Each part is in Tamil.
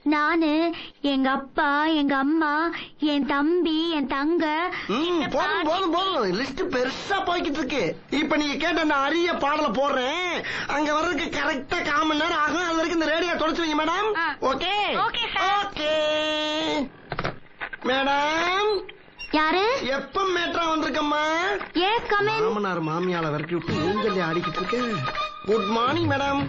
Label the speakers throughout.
Speaker 1: நானு, எங்க அப்பா, எங்க அம்மா, என் தம்பி, என் தங்க.
Speaker 2: போதும் போதும் போதும், லிஸ்ட் பெருசா போய்கிட்டு இருக்கு. இப்ப நீங்க கேட்ட அந்த அரிய பாடல போடுறேன். அங்க வர்றதுக்கு கரெக்டா 1/4 மணி நேரம் ஆகும். அது வரைக்கும் இந்த ரேடியோ தொடச்சு வைங்க மேடம். Okay okay madam.
Speaker 1: யாரு?
Speaker 2: எப்ப மேட்ரா வந்திருக்கம்மா?
Speaker 1: Yes come in.
Speaker 2: மாமனார் மாமியால விரட்டி விட்டு நீங்க ஆடிக்கிட்டு இருக்க. Good morning madam.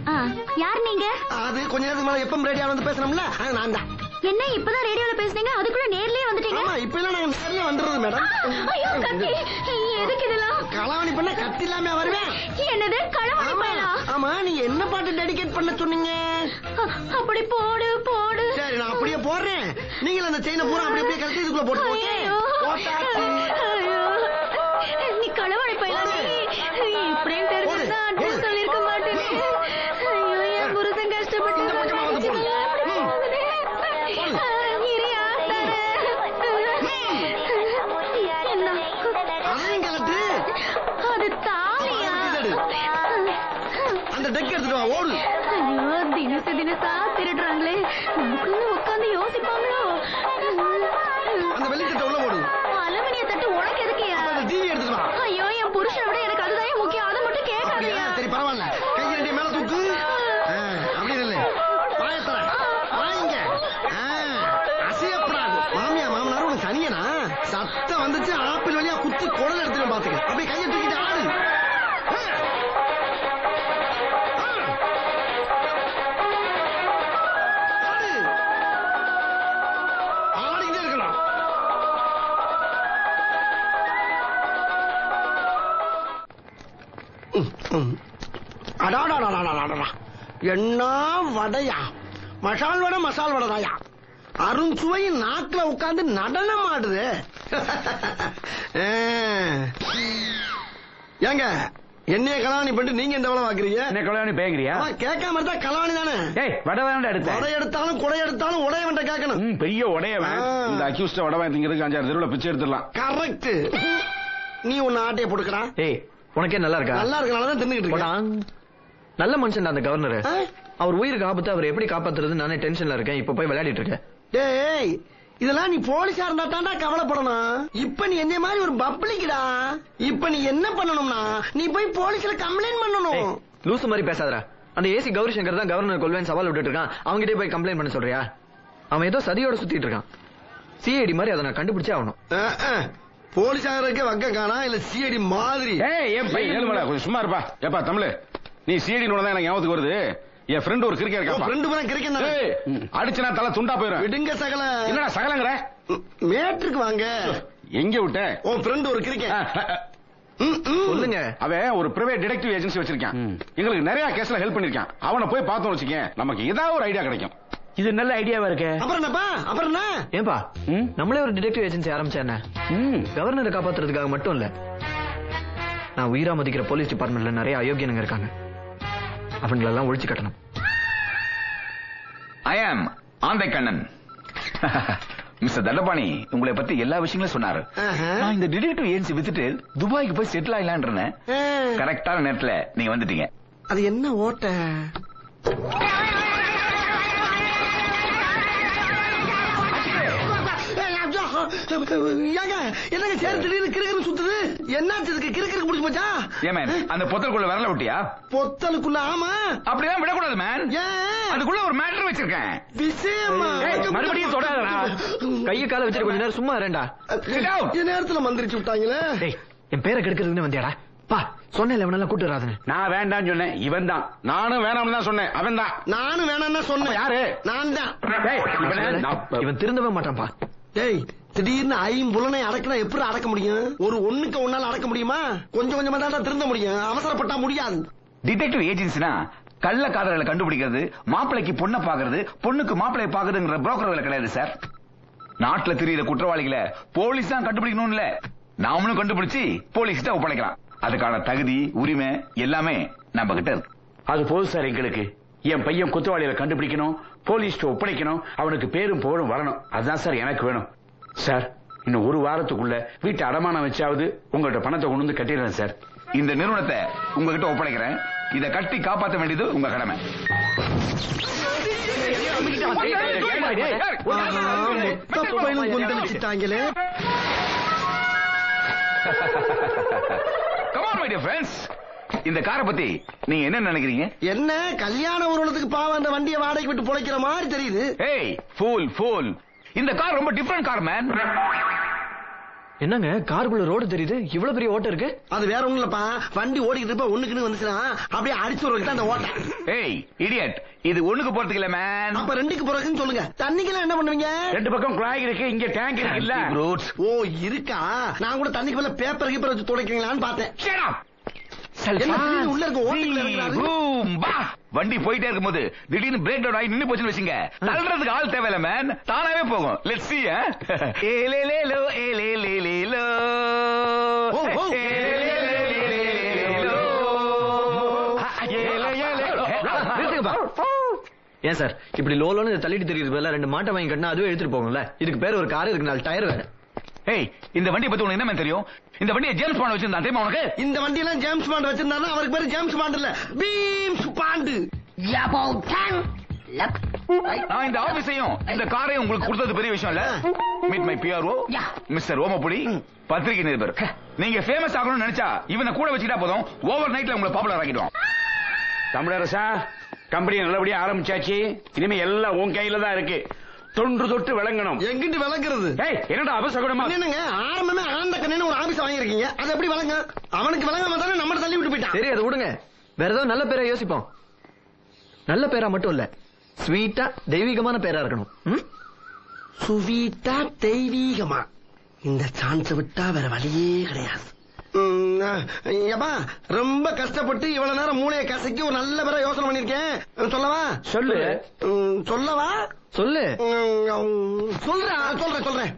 Speaker 1: யார் நீங்க? அது
Speaker 2: கொஞ்ச நேரத்துக்கு மேல எப்ப ரேடியோ வந்து பேசணும்ல, நான் தான்.
Speaker 1: என்ன இப்பதான் ரேடியோல பேசுனீங்க, அதுக்குள்ள நேர்லயே வந்துட்டீங்க?
Speaker 2: ஆமா, இப்ப எல்லாம் நாங்க நேர்லயே வந்துறது மேடம்.
Speaker 1: ஐயோ கத்தி, எதுக்கு இதெல்லாம்?
Speaker 2: களவாணி பண்ண கத்தி இல்லாம வருவேன்.
Speaker 1: என்னது களவாணி பண்ணா?
Speaker 2: ஆமா, நீங்க என்ன பாட்டு டெடிகேட் பண்ண சொன்னீங்க?
Speaker 1: அப்படி போடு போடு.
Speaker 2: சரி, நான் அப்படியே போடுறேன். நீங்க அந்த செயினை பூரா அப்படியே அப்படியே கழட்டி இதுக்குள்ள போட்டு.
Speaker 1: நீ களவாணி பண்ணா? இப்படின்னு தெரிஞ்சிருந்தா அட்ரஸ் சொல்லிருக்க மாட்டேன். ஐயோ, என் புருஷன் கஷ்டப்பட்டு அது தாலியா?
Speaker 2: அந்த டெக் எடுத்துட்டு வா, ஓடு.
Speaker 1: ஐயோ, தினசா திருடுறாங்களே, நமக்குள்ள உட்காந்து யோசிப்பாங்களோ.
Speaker 2: அந்த வெள்ளித்தட்டை உள்ள ஓடு.
Speaker 1: அலுமினிய தட்டு உனக்கு எதுக்கியா?
Speaker 2: டிவி எடுத்துட்டு வா.
Speaker 1: ஐயோ, என் புருஷனை விட எனக்கு அதுதான் முக்கியம். அதை மட்டும் கேட்காதியா?
Speaker 2: சரி பரவாயில்ல, கை ரெண்டு மேல தூக்கு. அப்படி இல்லை, பாயத்தர வாங்க. அசையப்படாது. மாமியா மாமனாரும் உனக்கு தனியனா? சத்தம் வந்துச்சு, ஆப்பிள் வழியா குத்தி குடல் எடுத்துட்டு பாத்துக்க. அப்படியே கையை தூக்கிட்டு ஆடு. ஆடிக்கிட்டே இருக்கலாம். அடாடா, என்ன வடையா? மசால் வடை மசால் வடைதாயா? அருண்சுவை நாக்குல உட்கார்ந்து நடனம் ஆடுது. ஏங்க, என்னைய கலாவணி பண்ணிட்டு நீங்க இந்த வேலை பாக்குறீங்க?
Speaker 3: என்ன கல்யாணி பேங்குறியா?
Speaker 2: கேட்காம இருந்தா கலாவணி தானே.
Speaker 3: வடை வேண்டாம் எடுத்த.
Speaker 2: வடை எடுத்தாலும் குடை எடுத்தாலும் உடைய வேண்ட கேட்கணும்.
Speaker 3: பெரிய உடையவன். இந்த அக்யூஸ்ட வடை திங்கிறதுக்கு 5-6 தெருவுல பிச்சை எடுத்துடலாம்.
Speaker 2: கரெக்ட். நீ ஒன்னு ஆட்டைய போட்டுக்கடா.
Speaker 4: உனக்கே நல்லா இருக்கா?
Speaker 2: நல்லா இருக்கனாலதான் தின்னுகிட்டு இருக்கேன்.
Speaker 4: நல்ல மனுஷன் அந்த கவர்னர். அவர் உயிருக்கு ஆபத்து, அவர் எப்படி காப்பாத்துறது நானே டென்ஷன்ல இருக்கேன். இப்ப போய் விளையாடிட்டு இருக்கேன்.
Speaker 2: டேய், இதெல்லாம் நீ போலீஸா இருந்தா தாண்டா கவலைப்படணும். இப்ப நீ என்ன மாதிரி ஒரு பப்ளிக்டா. இப்ப நீ என்ன பண்ணணும்னா, நீ போய் போலீஸ்ல கம்ப்ளைண்ட் பண்ணணும்.
Speaker 4: லூசு மாதிரி பேசாதடா. அந்த ஏசி கௌரி சங்கர் தான் கவர்னர் கொல்வேன் சவால் விட்டுட்டு இருக்கான். அவங்கிட்டே போய் கம்ப்ளைண்ட் பண்ண சொல்றியா? அவன் ஏதோ சதியோட சுத்திட்டு இருக்கான். சிஐடி மாதிரி அதை நான் கண்டுபிடிச்சே ஆகணும்.
Speaker 2: போலீஸ் ஆகிறதுக்கு வக்க காணா இல்ல சிஐடி மாதிரி.
Speaker 3: கொஞ்சம் சும்மா இருப்பா. ஏப்பா தமிழ், நீ சிஐடி தான் எனக்கு ஞாபகத்துக்கு வருது. என் ஃப்ரெண்ட் ஒரு கிரிக்கெட் இருக்கா.
Speaker 2: ஃப்ரெண்ட் தான் கிரிக்கெட்
Speaker 3: அடிச்சுனா தலை துண்டா போயிடும்.
Speaker 2: விடுங்க சகல.
Speaker 3: என்னடா சகலங்கற?
Speaker 2: மேட்ருக்கு வாங்க.
Speaker 3: எங்க விட்ட?
Speaker 2: உன் ஃப்ரெண்ட் ஒரு கிரிக்கெட்.
Speaker 4: சொல்லுங்க.
Speaker 3: அவன் ஒரு பிரைவேட் டிடெக்டிவ் ஏஜென்சி வச்சிருக்கான். எங்களுக்கு நிறைய கேஸ்ல ஹெல்ப் பண்ணிருக்கான். அவனை போய் பார்த்தோம் வச்சுக்கேன், நமக்கு ஏதாவது ஒரு ஐடியா கிடைக்கும்.
Speaker 4: இது நல்ல ஐடியாவா இருக்கு.
Speaker 2: அப்புறம் என்னப்பா? அப்புறம் என்ன?
Speaker 4: ஏன்பா நம்மளே ஒரு டிடெக்டிவ் ஏஜென்சி ஆரம்பிச்சேன். கவர்னரை காப்பாத்துறதுக்காக மட்டும் இல்ல, நான் உயிரா மதிக்கிற போலீஸ் டிபார்ட்மெண்ட்ல நிறைய அயோக்கியனுங்க இருக்காங்க. அவங்களெல்லாம் ஒழிச்சு கட்டணும்.
Speaker 5: ஐ ஆம் ஆந்தை கண்ணன். மிஸ்டர் தண்டபாணி உங்களை பத்தி எல்லா விஷயங்களும் சொன்னாரு. நான் இந்த டிடெக்டிவ் ஏஜென்சி வித்துட்டு துபாய்க்கு போய் செட்டில் ஆயிலான்னு கரெக்டான நேரத்துல நீங்க வந்துட்டீங்க.
Speaker 2: அது என்ன ஓட்ட? என்னங்க சேர் திடீர்னு கிறுக்கிறு சுத்துது? என்னாச்சு? கிறுக்கிறு முடிச்சு போச்சா?
Speaker 5: அந்த பொத்தலுக்குள்ள வரல விட்டியா?
Speaker 2: பொத்தலுக்குள்ள? ஆமா.
Speaker 5: அப்படிதான் விடக்கூடாது மேன். அதுக்குள்ள ஒரு மேட்டர் வச்சிருக்கேன்.
Speaker 2: விஷயமா?
Speaker 4: மறுபடியும் தொடாதடா. கையை கால வச்சிட்டு கொஞ்ச நேரம் சும்மா இரண்டா.
Speaker 2: இந்த நேரத்துல மந்திரிச்சு விட்டாங்களே.
Speaker 4: என் பேரை கெடுக்கிறதுன்னு வந்தியாடா? பா சொன்னேன் இவனெல்லாம் கூட்டு வராதுன்னு.
Speaker 3: நான் வேண்டான்னு சொன்னேன், இவன் தான். நானும் வேணாம்னு தான் சொன்னேன், அவன் தான்.
Speaker 2: நானும் வேணாம்னு சொன்னேன்.
Speaker 3: யாரு?
Speaker 2: நான் தான்.
Speaker 4: இவன் திருந்தவே மாட்டான்பா.
Speaker 2: டேய், திடீர்னு 5 அடக்கினா எப்படி அடக்க முடியும்? ஒரு ஒண்ணுக்கு ஒன்னால அடக்க முடியுமா? கொஞ்சம் கொஞ்சமா தான் திருந்த முடியும். அவசரப்பட்டா முடியாது.
Speaker 5: டிடெக்டிவ் ஏஜென்சினா கள்ள காதலை கண்டுபிடிக்கிறது, மாப்பிளைக்கு பொண்ணை பாக்குறது, பொண்ணுக்கு மாப்பிளையை பாக்குறதுங்கிற புரோக்கர் வேலை கிடையாது சார். நாட்டுல தெரியுற குற்றவாளிகளை போலீஸ் தான் கண்டுபிடிக்கணும் இல்ல, நாமளும் கண்டுபிடிச்சு போலீஸ் தான் ஒப்படைக்கலாம். அதுக்கான தகுதி உரிமை எல்லாமே நம்ம கிட்ட இருக்கு.
Speaker 3: அது போதும் சார் எங்களுக்கு. என் பையன் குற்றவாளிகளை கண்டுபிடிக்கணும், போலீஸ் ஒப்படைக்கணும், அவனுக்கு பேரும் புகழும் வரணும். அதுதான் சார் எனக்கு வேணும். சார், இன்னும் 1 வாரத்துக்குள்ள வீட்டை அடமானம் வச்சாவது உங்கள்ட்ட பணத்தை கொண்டு வந்து கட்டிடுறேன் சார்.
Speaker 5: இந்த நிறுவனத்தை உங்ககிட்ட ஒப்படைக்கிறேன். இத கட்டி காப்பாற்ற வேண்டியது உங்க கடமை.
Speaker 2: கொந்தளிச்சுட்டாங்களே.
Speaker 5: Come on my dear friends. இந்த காரை பத்தி நீங்க என்ன நினைக்கிறீங்க?
Speaker 2: என்ன கல்யாண ஊர்வலத்துக்கு பாவம் அந்த வண்டியை வாடகைக்கு விட்டு பொழைக்கிற மாதிரி தெரியுது.
Speaker 5: ஏய் ஃபூல் இந்த கார் ரொம்ப டிஃபரண்ட் கார் மேன்.
Speaker 4: என்னங்க காருக்குள்ள ரோடு தெரியுது, இவ்வளவு பெரிய ஓட்டம் இருக்கு?
Speaker 2: அது வேற ஒண்ணும் இல்லப்பா, வண்டி ஓடிக்கிட்டு இருப்ப ஒண்ணுக்குன்னு வந்துச்சுன்னா அப்படியே அடிச்சு ஒரு அந்த ஓட்டம்.
Speaker 5: ஏய் இடியட், இது ஒண்ணுக்கு போறதுக்கு இல்ல மேன்.
Speaker 2: அப்ப ரெண்டுக்கு போறதுன்னு சொல்லுங்க. தண்ணிக்கெல்லாம் என்ன பண்ணுவீங்க?
Speaker 3: ரெண்டு பக்கம் குழாய் இருக்கு, இங்க டேங்க் இருக்கு இல்ல.
Speaker 2: ஓ இருக்கா, நான் கூட தண்ணிக்கு மேல பேப்பர் கீப்பர் வச்சு துடைக்கிறீங்களான்னு பார்த்தேன். உள்ள இருக்க
Speaker 5: வண்டி போயிட்டே இருக்கும் போது திடீர்னு பிரேக் டவுன் ஆகி நின்னு போச்சுன்னு வச்சுங்க, தள்ளுறதுக்கு ஆள் தேவையில்ல மேன், தானாவே போகும். Let's see. ஏலேலேலோ ஏலேலேலோ
Speaker 4: ஏன் சார் இப்படி லோலோன்னு தள்ளிட்டு தெரியுது பதிலா ரெண்டு மாட்டை வாங்கி கட்டினா அதுவே எடுத்துட்டு போகும்ல. இதுக்கு பேர் ஒரு கார், இதுக்கு 4 டயர் வேற.
Speaker 5: ஏய் இந்த வண்டியை பத்தி உனக்கு என்ன தெரியும்? இந்த வண்டியை ஜேம்ஸ் பாண்ட் வச்சிருந்தான் தெரியுமா உனக்கு?
Speaker 2: இந்த வண்டியெல்லாம் ஜேம்ஸ் பாண்ட் வச்சிருந்தாலும் அவருக்கு பேரு ஜேம்ஸ் பாண்ட் இல்ல, பீம்ஸ் பாண்ட்.
Speaker 5: நான் இந்த ஆபீஸையும் இந்த காரையும் உங்களுக்கு கொடுத்தது பெரிய விஷயம் இல்ல. மீட் மை பிஆர்ஓ மிஸ்டர் ஓமபுடி, பத்திரிகை நிருபர். நீங்க ஃபேமஸ் ஆகணும்னு நினைச்சா இவனை கூட வச்சுட்டா போதும், ஓவர் நைட்ல உங்களை பாப்புலர் ஆக்கிடுவோம்.
Speaker 3: தமிழரசா, கம்பெனி நல்லபடியா ஆரம்பிச்சாச்சு. இனிமே எல்லாம் உன் கையில தான் இருக்கு. தொன்று தொட்டு விளங்கணும்.
Speaker 2: எங்கிட்டு விளங்குறது?
Speaker 3: என்னடா அபசகுணமா?
Speaker 2: என்னங்க ஆரம்பமே ஆனந்த கண்ணு ஒரு ஆபீஸ் வாங்கிருக்கீங்க, அது எப்படி விளங்க? அவனுக்கு விளங்காம தானே நம்ம தள்ளி விட்டு போயிட்டான்.
Speaker 4: சரி அதை விடுங்க, வேற ஏதாவது நல்ல பேரை யோசிப்போம். நல்ல பேரா மட்டும் இல்ல, ஸ்வீட்டா தெய்வீகமான பேரா இருக்கணும்.
Speaker 2: சுவீட்டா தெய்வீகமா? இந்த சான்ஸ் விட்டா வேற வழியே கிடையாது. ரொம்ப கஷ்டப்பட்டு இவ்வளவு நேரம் மூளையை கசக்கி ஒரு நல்ல பேரை யோசனை பண்ணிருக்கேன். சொல்லவா?
Speaker 3: சொல்லு.
Speaker 2: சொல்லவா?
Speaker 4: சொல்லு.
Speaker 2: சொல்றேன்.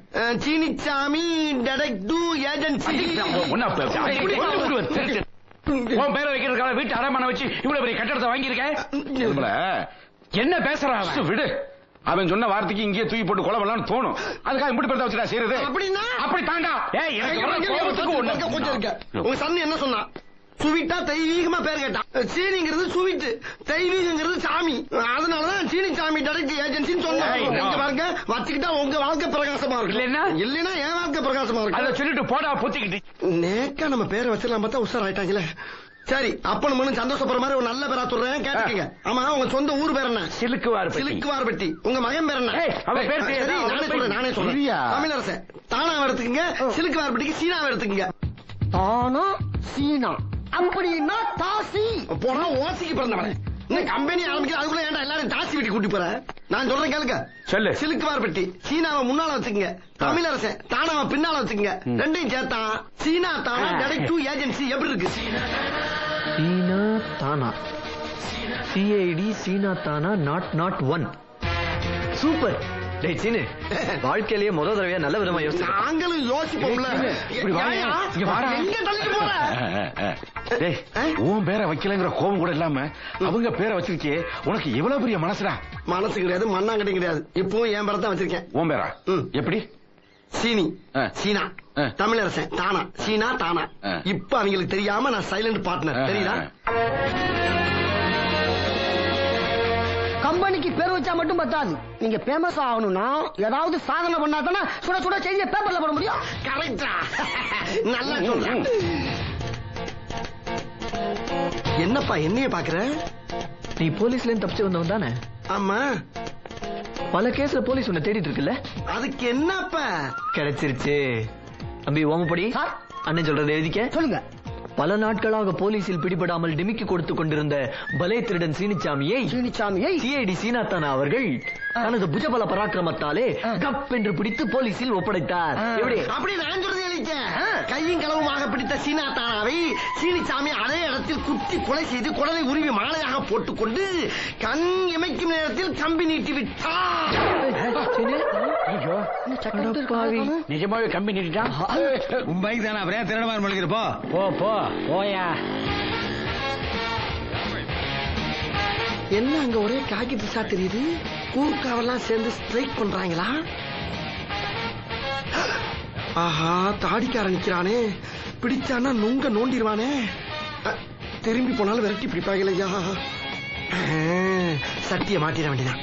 Speaker 2: Seenisamy detective agency.
Speaker 3: உன் பேரை வைக்கிறதுக்காக வீட்டு அடமான வச்சு இவ்வளவு பெரிய கட்டடத்தை வாங்கியிருக்கேன். என்ன பேசுறான்? விடு. அவன் சொன்ன வார்த்தைக்கு இங்கேயே தூக்கி போட்டு கொலை பண்ணலாம்னு தோணும். அதுக்காக இப்படி பேர் வச்சுடா செய்யறது.
Speaker 2: அப்படின்னா
Speaker 3: அப்படி தாண்டா.
Speaker 2: கொஞ்சம் இருக்க. உங்க சன் என்ன சொன்னா? சுவிட்டா தெய்வீகமா பேர் கேட்டான். சீனிங்கிறது சுவிட்டு, தெய்வீகங்கிறது சாமி. அதனாலதான் சீனி சாமி டைரக்ட் ஏஜென்சின்னு சொன்னாங்க. பாருங்க, வச்சுக்கிட்டா உங்க வாழ்க்கை பிரகாசமா இருக்கு. இல்லைன்னா என் வாழ்க்கை பிரகாசமா இருக்கு.
Speaker 3: அதை சொல்லிட்டு போடா பொத்திக்கிட்டு.
Speaker 2: நேக்கா நம்ம பேரை வச்சிடலாம் பார்த்தா உஷார் ஆயிட்டாங்களே. சரி, அப்பனும் மனும் சந்தோஷப்படுற மாதிரி ஒரு நல்ல பேரா சொல்றேன், கேட்டுக்கங்க. ஆமா, உங்க சொந்த ஊர் பேர் என்ன? சிலுக்குவார்பட்டி. உங்க மகன் பேர் என்ன? நானே சொல்றேன். தமிழரசன் தானாவை எடுத்துக்கங்க, சிலுக்குவார்பட்டிக்கு சீனாவை எடுத்துக்கங்க. தானா சீனா அப்படின்னா தாசி போனா ஓசிக்கு பிறந்தவன். இந்த கம்பெனி ஆரம்பிக்க அதுக்குள்ள ஏன்டா எல்லாரும் தாசி வீட்டுக்கு கூட்டி போற? நான் சொல்றேன் கேளுங்க. சொல்லு. சிலுக்குவார்பட்டி சீனாவை முன்னால வச்சுக்கங்க, தமிழரசன் தானாவை பின்னால வச்சுக்கங்க. ரெண்டையும் சேர்த்தா சீனா தானா டிடெக்டிவ் ஏஜென்சி எப்படி இருக்கு?
Speaker 4: சீனா தானா, சிஐடி சீனா தானா நாட் 1. சூப்பர். டேய் சீனு, வாழ்க்கையிலேயே முதல் தடவையா நல்ல விதமா யோசிச்சு.
Speaker 2: நாங்களும் யோசிப்போம்ல. எங்க தள்ளிட்டு போற?
Speaker 3: உன் பேரை வைக்கலங்கிற கோபம் கூட இல்லாம அவங்க பேரை வச்சிருக்கே, உனக்கு எவ்வளவு பெரிய மனசுடா?
Speaker 2: மனசு கிடையாது, மண்ணாங்கட்டி கிடையாது. இப்பவும் என் பேரை தான் வச்சிருக்கேன்.
Speaker 3: உன் பேரா? எப்படி?
Speaker 2: சீனி சீனா, தமிழரசன் தானா சீனா தானா. இப்ப அவங்களுக்கு தெரியாம நான் சைலண்ட் பார்ட்னர், தெரியுதா? கம்பெனிக்கு பேர் வச்சா மட்டும் பத்தாது, நீங்க பேமஸ் ஆகணும்னா ஏதாவது சாதனை பண்ணா தானே சுட சுட செய்தி பேப்பர்ல போட முடியும். கரெக்டா? நல்லா சொல்றேன். என்னப்பா என்னைய பாக்குற?
Speaker 4: நீ போலீஸ்ல இருந்து தப்பிச்சு வந்தவன் தானே?
Speaker 2: ஆமா.
Speaker 4: பல கேஸ்ல போலீஸ் உன்னை தேடிட்டு இருக்குல்ல?
Speaker 2: அதுக்கு என்னப்பா?
Speaker 4: கிடைச்சிருச்சு. அம்பி ஓமப்படி, அண்ணன் சொல்றது எழுதிக்க.
Speaker 2: சொல்லுங்க.
Speaker 4: பல நாட்களாக போலீசில் பிடிபடாமல் டிமிக்கி கொடுத்து கொண்டிருந்த பலே திருடன் சீனிச்சாமியை சிஐடி சீனாத்தானா அவர்கள் தனது புஜபல பராக்கிரமத்தாலே கப் என்று பிடித்து போலீசில் ஒப்படைத்தார். அப்படி நான் சொல்றது
Speaker 2: கையும் களவுமாக பிடித்த சீனாத்தானாவை சீனிச்சாமி அதே இடத்தில் குத்தி கொலை செய்து குடலை உருவி மாலையாக போட்டுக்கொண்டு கண் இமைக்கும் நேரத்தில் கம்பி நீட்டி விட்டார்.
Speaker 3: நிஜமாவே கம்பி நீட்டிட்டான்.
Speaker 5: உன் பைக் தானே, அப்புறம் திருடமா முழுகிறப்போ
Speaker 3: போயா.
Speaker 2: என்ன அங்க ஒரே காக்கி பிசா தெரியுது? ஊர்காவெல்லாம் சேர்ந்து ஸ்ட்ரைக் பண்றாங்களா? ஆஹா, தாடிக்கார நிக்கிறானே, பிடிச்சானா நுங்க நோண்டிடுவானே. திரும்பி போனாலும் விரட்டி பிடிப்பாங்களையா. சட்டிய மாட்டிட வேண்டியதான்.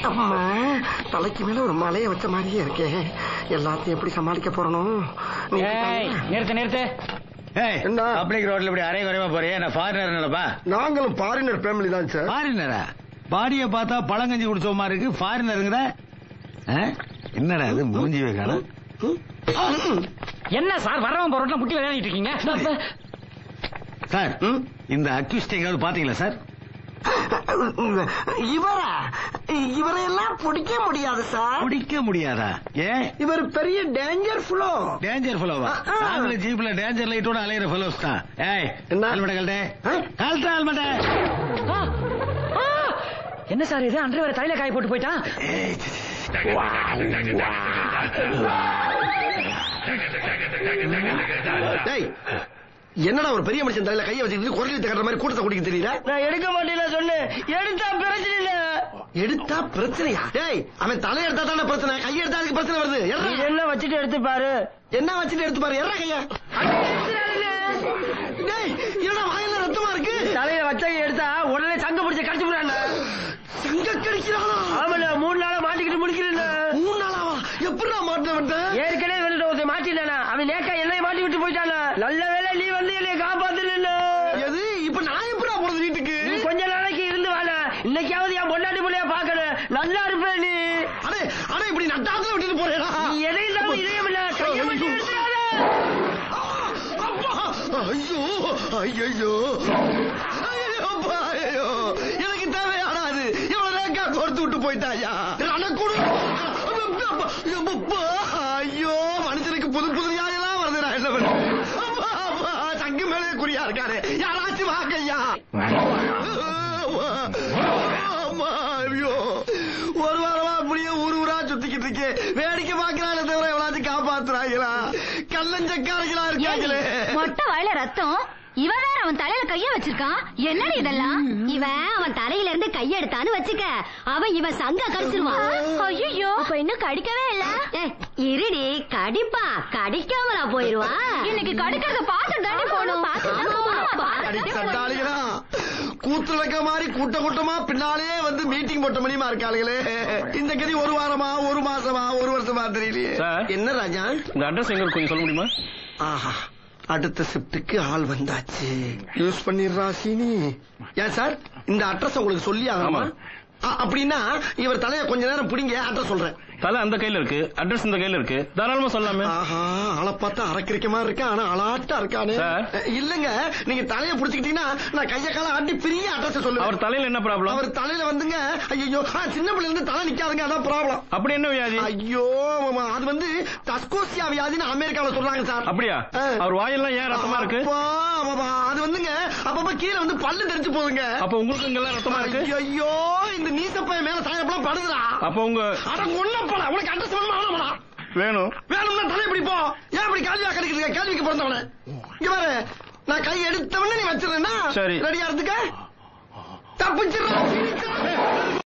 Speaker 2: அம்மா, தலைக்கு மேல ஒரு மலையை வச்ச மாதிரியே இருக்கே. எல்லாத்தையும் எப்படி சமாளிக்க போறணும்?
Speaker 6: நிறுத்து.
Speaker 2: என்ன
Speaker 6: பப்ளிக் ரோட்ல இப்படி அரை குறைவா போறியே? நான் ஃபாரினர் இல்லப்பா.
Speaker 2: நாங்களும் ஃபாரினர் ஃபேமிலி தான் சார்.
Speaker 6: ஃபாரினரா? பாடிய பார்த்தா பழங்கஞ்சி குடிச்ச மாதிரி இருக்கு. ஃபாரினருங்கிற என்னடா அது மூஞ்சி வைக்கணும்.
Speaker 4: என்ன சார் வர்றவன் போறோம்ல முட்டி விளையாடிட்டு இருக்கீங்க?
Speaker 6: சார் இந்த அக்யூஸ்ட் எங்காவது பாத்தீங்களா சார்?
Speaker 2: இவரையெல்லாம் பிடிக்க முடியாது சார்.
Speaker 6: பிடிக்க முடியாதா? ஏன்?
Speaker 2: இவர் பெரிய டேஞ்சர் ஃபுல்லோ.
Speaker 6: டேஞ்சர் ஃபுல்லோவா? நாங்களும் ஜீப்ல டேஞ்சர் லைட்டோட அலையிற ஃபுல்லோஸ் தான். ஏய்
Speaker 2: என்ன
Speaker 6: ஹெல்மெட்
Speaker 4: என்ன சார் இது? அன்று வேற தலையில காய போட்டு போயிட்டான்.
Speaker 2: என்னடா ஒரு பெரிய மனுஷன் தலையில கையை வச்சுக்கிட்டு குரல் கட்டுற மாதிரி கூட்டத்தை குடிக்க தெரியல.
Speaker 6: நான் எடுக்க மாட்டேன் சொன்னேன். எடுத்தா பிரச்சனை இல்ல.
Speaker 2: எடுத்தா பிரச்சனையா? டேய், அவன் தலை எடுத்தா தானே பிரச்சனை, கை எடுத்தா அதுக்கு பிரச்சனை வருது.
Speaker 6: என்ன வச்சுட்டு எடுத்து பாரு.
Speaker 2: என்ன வச்சுட்டு எடுத்து பாரு. எற கையா? டேய், என்னடா வாயில ரத்தமா இருக்கு?
Speaker 6: தலையில வச்ச எடுத்தா உடனே சங்க பிடிச்ச கடிச்சு விடுறாங்க.
Speaker 2: சங்க கடிக்கிறானா?
Speaker 6: ஆமாண்ணா, 3 நாளா மாட்டிக்கிட்டு முடிக்கிறேன்.
Speaker 2: 3 நாளாவா? எப்படா மாட்ட?
Speaker 6: ஏற்கனவே வெளியிட்ட மாட்டினா அவன் நேக்கா என்னைய மாட்டி விட்டு போயிட்டானா. நல்ல வேலை நீ வந்து என்னைய காப்பாத்துன.
Speaker 2: எது? இப்ப நான் எப்படா போறது வீட்டுக்கு?
Speaker 6: நீ கொஞ்ச நாளைக்கு இருந்து வாழ. இன்னைக்காவது என் பொண்டாட்டி பிள்ளைய பாக்கணும். நல்லா இருப்பேன் நீ.
Speaker 2: அடே அடே, இப்படி நட்டாத்துல விட்டுட்டு போறேடா.
Speaker 6: நீ எதை இல்லாம இதயம் இல்ல. கையை மட்டும் எடுத்துறாத.
Speaker 2: ஐயோ ஐயோ ஐயோ, எனக்கு தேவையானாது. இவ்வளவு நேக்கா கொடுத்து விட்டு போயிட்டாயா? ஐயோ, மனுஷனுக்கு புது புது யாரெல்லாம் வருது. நான் என்ன பண்ணுவேன்? சங்கு மேலே குறியா இருக்காரு. யாராச்சும் வாக்கையா? ஐயோ, ஒரு வாரமா அப்படியே ஊரா சுத்திக்கிட்டு இருக்கே. வேடிக்கை பாக்குறாங்க தவிர எவ்வளவு காப்பாத்துறாங்களா? கள்ளஞ்சக்காரங்களா இருக்காங்களே.
Speaker 1: மொட்டை வாயில ரத்தம். இவன் வேற அவன் தலையில கைய வச்சிருக்கான். என்னடி இதெல்லாம்? இவன் அவன் தலையில இருந்து கையெடுத்தான்னு வச்சுக்க, அவன் இவன் சங்க கடிச்சிருவான். ஐயோ, அப்ப இன்னும் கடிக்கவே இல்ல. இருடி, கடிப்பா. கடிக்காமலா போயிருவான்? இன்னைக்கு கடிக்கிறத பார்த்து தாண்டி போகணும்.
Speaker 2: சட்டாளிகளா, கூத்துலக்க மாதிரி கூட்ட கூட்டமா பின்னாலே வந்து மீட்டிங் போட்ட மணிமா இருக்காளுங்களே. இந்த கதி ஒரு வாரமா, ஒரு மாசமா, ஒரு வருஷமா தெரியலையே. என்ன ராஜா,
Speaker 6: இந்த அட்ரஸ் எங்க கொஞ்சம் சொல்ல முடியுமா?
Speaker 2: ஆஹா, அடுத்த ஷிப்டுக்கு ஆள் வந்தாச்சு. யூஸ் பண்ணிடுறா சீனி. ஏன் சார், இந்த அட்ரஸ் உங்களுக்கு சொல்லி ஆகணுமா? அப்படின்னா இவர் தலைய கொஞ்ச நேரம் பிடிங்க, அட்ரஸ் சொல்றேன்.
Speaker 6: தலை அந்த கையில இருக்கு, அட்ரஸ் இந்த கையில இருக்கு, தாராளமா சொல்லலாமே.
Speaker 2: ஆஹா, ஆளை பார்த்தா அரைக்கிற மாதிரி இருக்கா, ஆனா அலாட்டா இருக்கானே. இல்லங்க, நீங்க தலைய புடிச்சுக்கிட்டீங்கன்னா நான் கைய கால ஆட்டி பெரிய அட்ரஸ் சொல்லுவேன்.
Speaker 6: அவர் தலையில என்ன ப்ராப்ளம்? அவர்
Speaker 2: தலையில வந்துங்க, ஐயோ சின்ன பிள்ளைல இருந்து தலை நிக்காதுங்க, அதான் ப்ராப்ளம்.
Speaker 6: அப்படி என்ன வியாதி?
Speaker 2: ஐயோ, அது வந்து டஸ்கோசியா வியாதின்னு அமெரிக்காவில சொல்றாங்க சார்.
Speaker 6: அப்படியா? அவர் வாயெல்லாம் ஏன் ரத்தமா இருக்கு?
Speaker 2: அது வந்துங்க அப்பப்ப கீழே வந்து பல்லு தெரிஞ்சு போகுங்க.
Speaker 6: அப்ப உங்களுக்கு இங்கெல்லாம் ரத்தமா இருக்கு?
Speaker 2: ஐயோ, இந்த நீசப்பைய மேல சாயப்பெல்லாம் படுதுடா.
Speaker 6: அப்ப உங்க
Speaker 2: ஒன்னப்படா, உனக்கு அட்ரஸ் வேணுமா?
Speaker 6: வேணும்.
Speaker 2: வேணும்னா தலை இப்படி போ. ஏன் இப்படி கேள்வியா கிடைக்குது? கேள்விக்கு பிறந்தவன இங்க பாரு, நான் கை எடுத்தவன நீ வச்சிருந்தா சரி ரெடியா இருந்துக்க. தப்பிச்சிடலாம்.